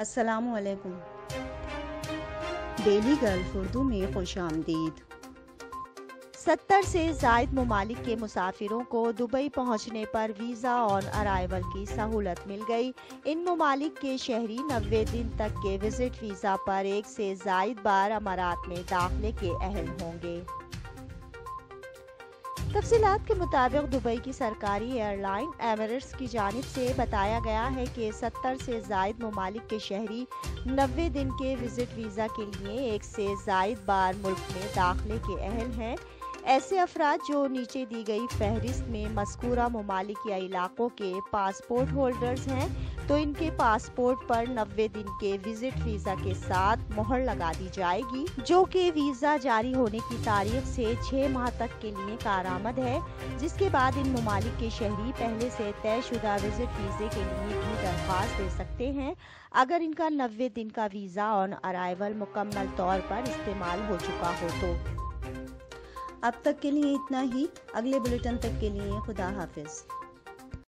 अस्सलामुअलैकुम। Daily gulf Urdu में खुशामदीद। 70 से जायद मुमालिक के मुसाफिरों को दुबई पहुंचने पर वीज़ा ऑन अराइवल की सहूलत मिल गई। इन मुमालिक के शहरी 90 दिन तक के विजिट वीज़ा पर एक से जायद बार अमारात में दाखिले के अहल होंगे। तफसीलात के मुताबिक दुबई की सरकारी एयरलाइन एमिरेट्स की जानिब से बताया गया है कि 70 से जायद मुमालिक के शहरी 90 दिन के विजिट वीज़ा के लिए एक से जायद बार मुल्क में दाखिले के अहल हैं। ऐसे अफराद जो नीचे दी गई फहरिस्त में मज़कूरा मुमालिक या इलाकों के पासपोर्ट होल्डर्स हैं, तो इनके पासपोर्ट पर 90 दिन के विजिट वीज़ा के साथ मोहर लगा दी जाएगी, जो कि वीज़ा जारी होने की तारीख से 6 माह तक के लिए कारआमद है। जिसके बाद इन मुमालिक के शहरी पहले से तयशुदा विजिट वीज़े के लिए भी दरख्वास्त दे सकते हैं, अगर इनका 90 दिन का वीज़ा ऑन अराइवल मुकम्मल तौर पर इस्तेमाल हो चुका हो तो। अब तक के लिए इतना ही। अगले बुलेटिन तक के लिए खुदा हाफिज।